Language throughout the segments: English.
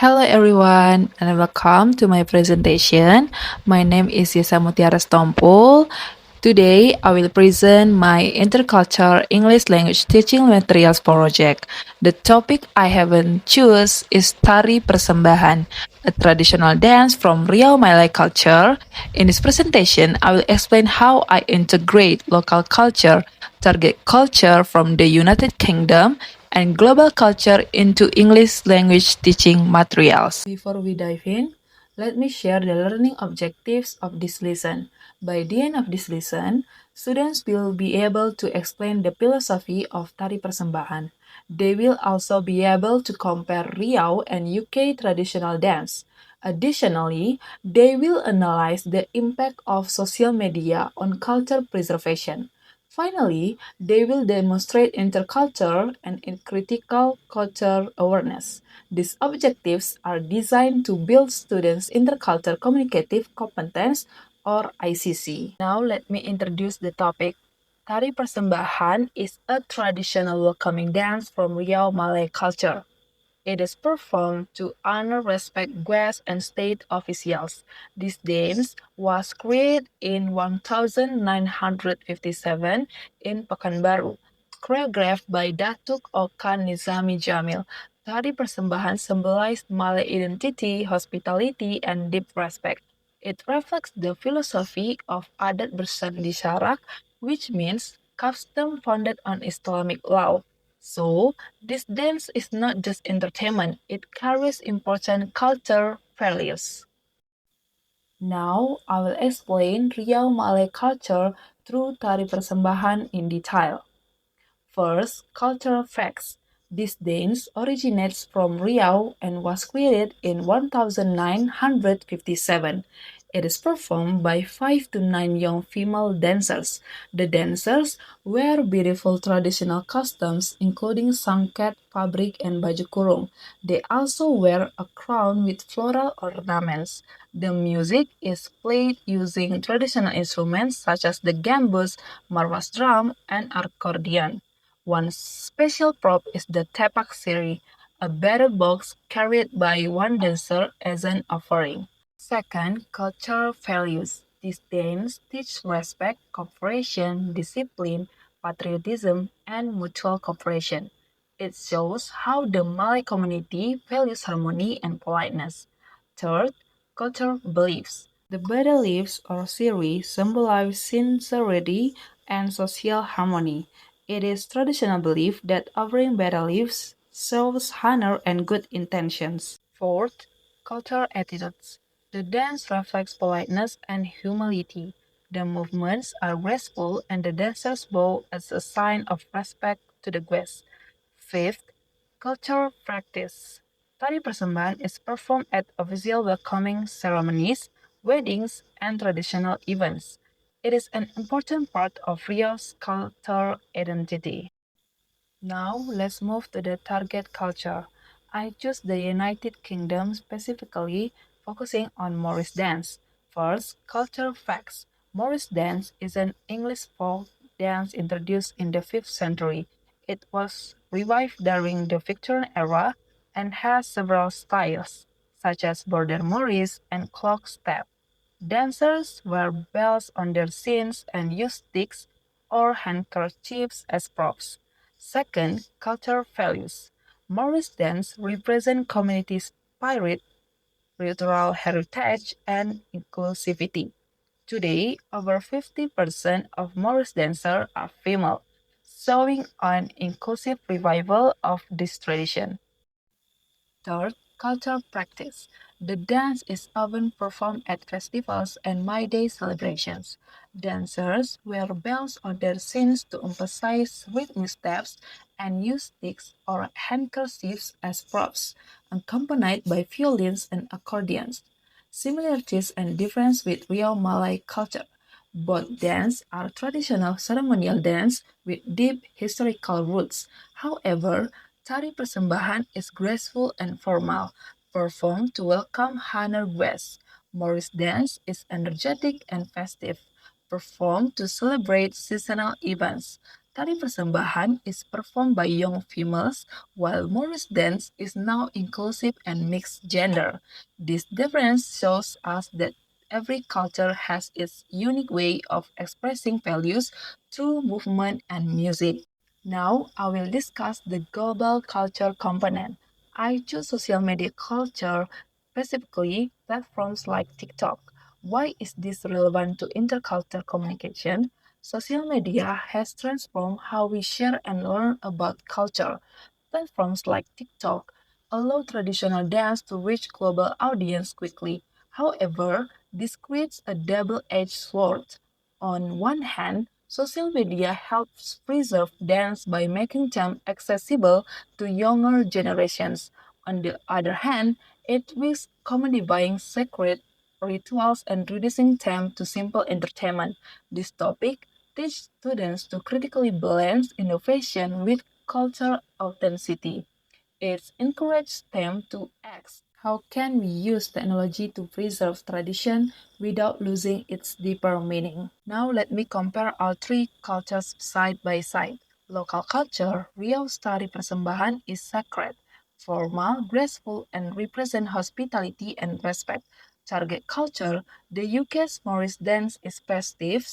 Hello everyone and welcome to my presentation. My name is Yesa mutiara sitompul. Today I will present my Intercultural English Language Teaching Materials project. The topic I have choose is Tari Persembahan, a traditional dance from Riau Malay culture. In this presentation, I will explain how I integrate local culture, target culture from the United Kingdom, and global culture into English language teaching materials. Before we dive in, let me share the learning objectives of this lesson. By the end of this lesson, students will be able to explain the philosophy of Tari Persembahan. They will also be able to compare Riau and UK traditional dance. Additionally, they will analyze the impact of social media on culture preservation. Finally, they will demonstrate intercultural and critical culture awareness. These objectives are designed to build students' intercultural communicative competence or ICC. Now let me introduce the topic. Tari Persembahan is a traditional welcoming dance from Riau Malay culture. It is performed to honor respect guests and state officials. This dance was created in 1957 in Pekanbaru, choreographed by Datuk Okan Nizami Jamil. Tari Persembahan symbolized Malay identity, hospitality, and deep respect. It reflects the philosophy of adat bersandi syarak, which means custom founded on Islamic law. So, this dance is not just entertainment, it carries important culture values. Now, I will explain Riau Malay culture through Tari Persembahan in detail. First, cultural facts. This dance originates from Riau and was created in 1957. It is performed by 5 to 9 young female dancers. The dancers wear beautiful traditional costumes including sangket, pabrik, and baju kurung. They also wear a crown with floral ornaments. The music is played using traditional instruments such as the gambus, marwas drum, and accordion. One special prop is the tepak siri, a battle box carried by one dancer as an offering. Second, cultural values. These dance teach respect, cooperation, discipline, patriotism, and mutual cooperation. It shows how the Malay community values harmony and politeness. Third, cultural beliefs. The battle leaves or siri symbolize sincerity and social harmony. It is traditional belief that offering battle leaves shows honor and good intentions. Fourth, cultural attitudes. The dance reflects politeness and humility. The movements are graceful and the dancers bow as a sign of respect to the guests. Fifth, cultural practice. Tari Persembahan is performed at official welcoming ceremonies, weddings, and traditional events. It is an important part of Rio's cultural identity. Now let's move to the target culture. I choose the United Kingdom specifically, focusing on Morris dance. First, cultural facts. Morris dance is an English folk dance introduced in the 5th century. It was revived during the Victorian era and has several styles, such as border Morris and clock step. Dancers wear bells on their shins and use sticks or handkerchiefs as props. Second, cultural values. Morris dance represent community spirit, cultural heritage, and inclusivity. Today, over 50% of Morris dancers are female, showing an inclusive revival of this tradition. Third, cultural practice. The dance is often performed at festivals and May Day celebrations. Dancers wear bells on their shins to emphasize rhythmic steps and use sticks or handkerchiefs as props, accompanied by violins and accordions. Similarities and difference with Riau Malay culture. Both dance are traditional ceremonial dance with deep historical roots. However, Tari Persembahan is graceful and formal, performed to welcome honored guests. Morris dance is energetic and festive, performed to celebrate seasonal events. Tari Persembahan is performed by young females, while Morris dance is now inclusive and mixed gender. This difference shows us that every culture has its unique way of expressing values through movement and music. Now, I will discuss the global culture component. I choose social media culture, specifically platforms like TikTok. Why is this relevant to intercultural communication? Social media has transformed how we share and learn about culture. Platforms like TikTok allow traditional dance to reach global audience quickly. However, this creates a double-edged sword. On one hand, social media helps preserve dance by making them accessible to younger generations. On the other hand, it risks commodifying sacred rituals and reducing them to simple entertainment. This topic teaches students to critically balance innovation with cultural authenticity. It encourages them to ask, how can we use technology to preserve tradition without losing its deeper meaning? Now let me compare our three cultures side by side. Local culture, Riau's Tari Persembahan is sacred, formal, graceful, and represent hospitality and respect. Target culture, the UK's Morris dance is festive,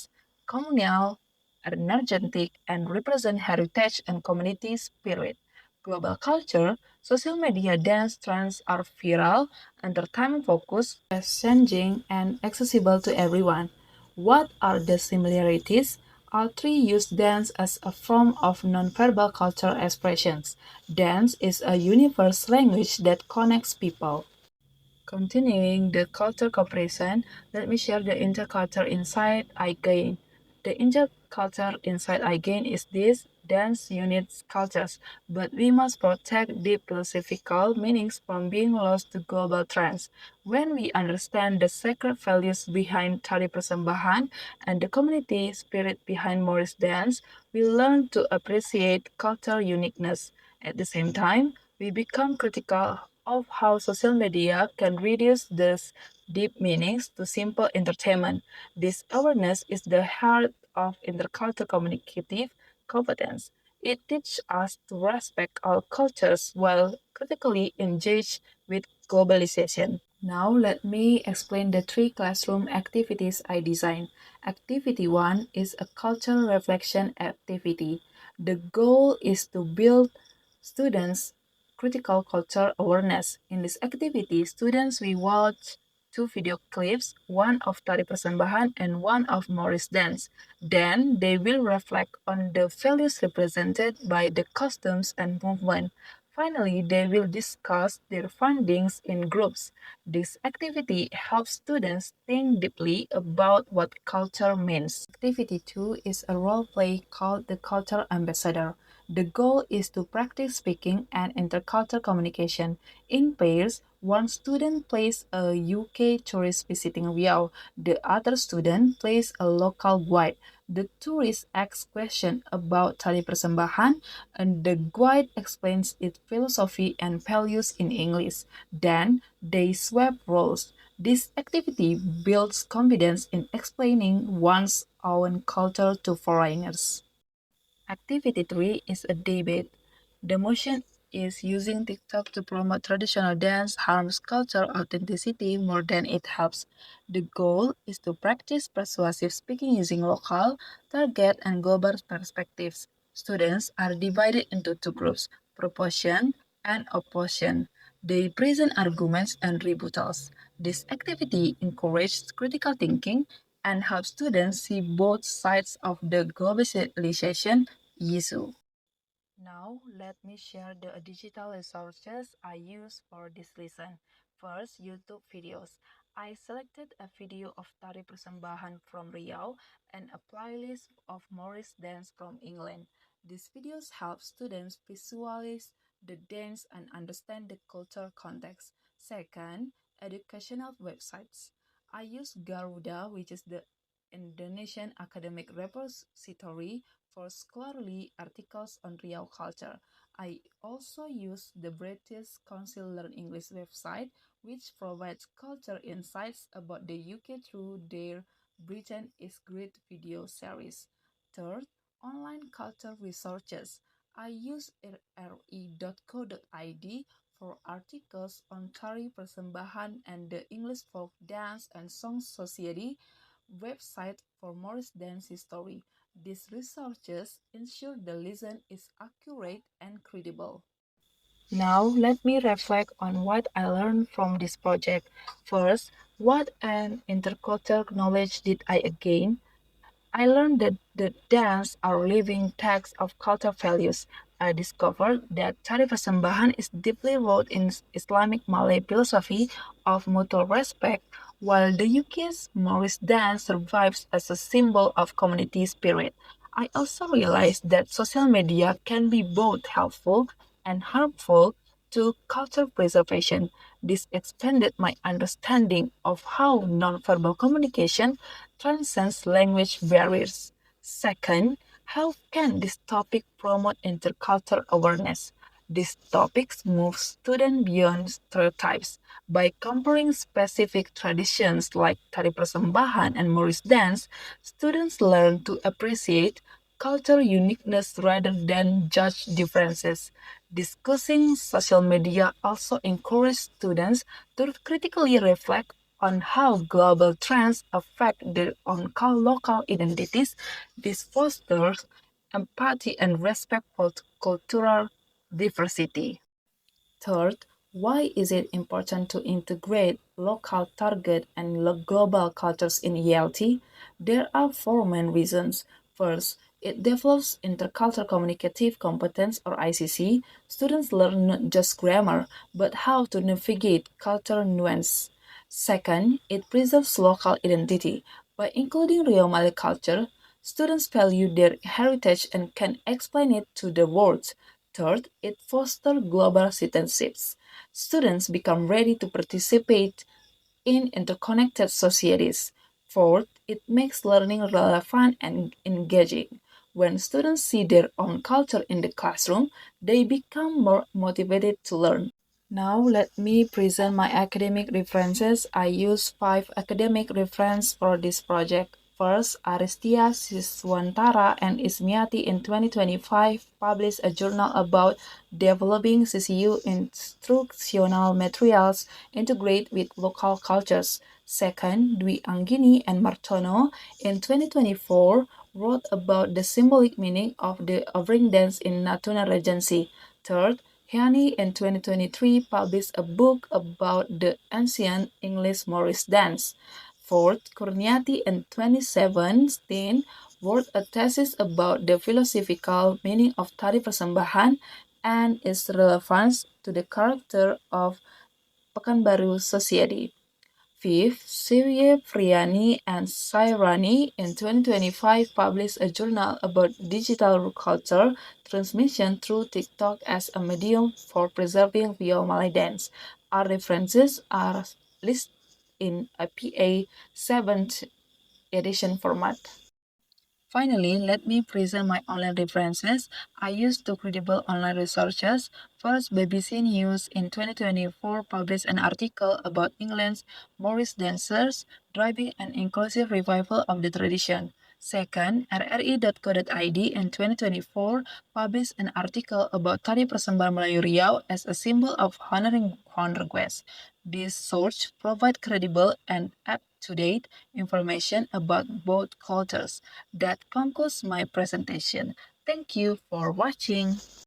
communal, energetic, and represent heritage and community spirit. Global culture, social media dance trends are viral, entertainment focused, changing, and accessible to everyone. What are the similarities? All three use dance as a form of nonverbal cultural expressions. Dance is a universal language that connects people. Continuing the culture comparison, let me share the intercultural insight I gain. The intercultural insight I gain is this: dance units cultures, but we must protect deep philosophical meanings from being lost to global trends. When we understand the sacred values behind Tari Persembahan and the community spirit behind Morris dance, we learn to appreciate cultural uniqueness. At the same time, we become critical of how social media can reduce these deep meanings to simple entertainment. This awareness is the heart of intercultural communicative competence. It teaches us to respect our cultures while critically engage with globalization. Now, let me explain the three classroom activities I designed. Activity 1 is a cultural reflection activity. The goal is to build students' critical culture awareness. In this activity, students will watch two video clips, one of Tari Persembahan and one of Morris dance. Then they will reflect on the values represented by the costumes and movement. Finally, they will discuss their findings in groups. This activity helps students think deeply about what culture means. Activity 2 is a role play called the Culture Ambassador. The goal is to practice speaking and intercultural communication. In pairs, one student plays a UK tourist visiting Riau, the other student plays a local guide. The tourist asks questions about Tali Persembahan, and the guide explains its philosophy and values in English. Then they swap roles. This activity builds confidence in explaining one's own culture to foreigners. Activity 3 is a debate. The motion is using TikTok to promote traditional dance harms cultural authenticity more than it helps. The goal is to practice persuasive speaking using local, target, and global perspectives. Students are divided into two groups, proposition and opposition. They present arguments and rebuttals. This activity encourages critical thinking and helps students see both sides of the globalization issue. Now, let me share the digital resources I use for this lesson. First, YouTube videos. I selected a video of Tari Persembahan from Riau and a playlist of Morris dance from England. These videos help students visualize the dance and understand the cultural context. Second, educational websites. I use Garuda, which is the Indonesian academic repository for scholarly articles on Riau culture. I also use the British Council Learn English website, which provides culture insights about the UK through their Britain is Great video series. Third, Online culture resources. I use re.co.id for articles on Tari Persembahan and the English Folk Dance and Song Society website for Morris dance history. These researches ensure the lesson is accurate and credible. Now, let me reflect on what I learned from this project. First, what an intercultural knowledge did I gain? I learned that the dance are living texts of cultural values. I discovered that Tari Persembahan is deeply rooted in Islamic Malay philosophy of mutual respect, while the UK's Morris dance survives as a symbol of community spirit. I also realized that social media can be both helpful and harmful to culture preservation. This expanded my understanding of how nonverbal communication transcends language barriers. Second, how can this topic promote intercultural awareness? These topics move students beyond stereotypes. By comparing specific traditions like Tari Persembahan and Morris dance, students learn to appreciate cultural uniqueness rather than judge differences. Discussing social media also encourages students to critically reflect on how global trends affect their own local identities. This fosters empathy and respect for cultural diversity. Third, why is it important to integrate local target and global cultures in ELT? There are four main reasons. First, it develops intercultural communicative competence or ICC. Students learn not just grammar, but how to navigate cultural nuance. Second, it preserves local identity. By including Riau Malay culture, students value their heritage and can explain it to the world. Third, it fosters global citizenships. Students become ready to participate in interconnected societies. Fourth, it makes learning relevant and engaging. When students see their own culture in the classroom, they become more motivated to learn. Now let me present my academic references. I use five academic references for this project. First, Aristia Siswantara and Ismiati in 2025 published a journal about developing CCU instructional materials integrate with local cultures. Second, Dwi Anggini and Martono in 2024 wrote about the symbolic meaning of the offering dance in Natuna Regency. Third, Heani in 2023 published a book about the ancient English Morris dance. Fourth, Kurniati in 2017 wrote a thesis about the philosophical meaning of Tari Persembahan and its relevance to the character of Pekanbaru society. Fifth, Sivye Friani and Sairani in 2025 published a journal about digital culture transmission through TikTok as a medium for preserving Riau Malay dance. Our references are listed in a PA 7th edition format. Finally, let me present my online references. I used two credible online resources. First, BBC News in 2024 published an article about England's Morris dancers driving an inclusive revival of the tradition. Second, rri.co.id in 2024 published an article about Tari Persembahan Melayu Riau as a symbol of honoring conquest. These sources provide credible and up-to-date information about both cultures. That concludes my presentation. Thank you for watching.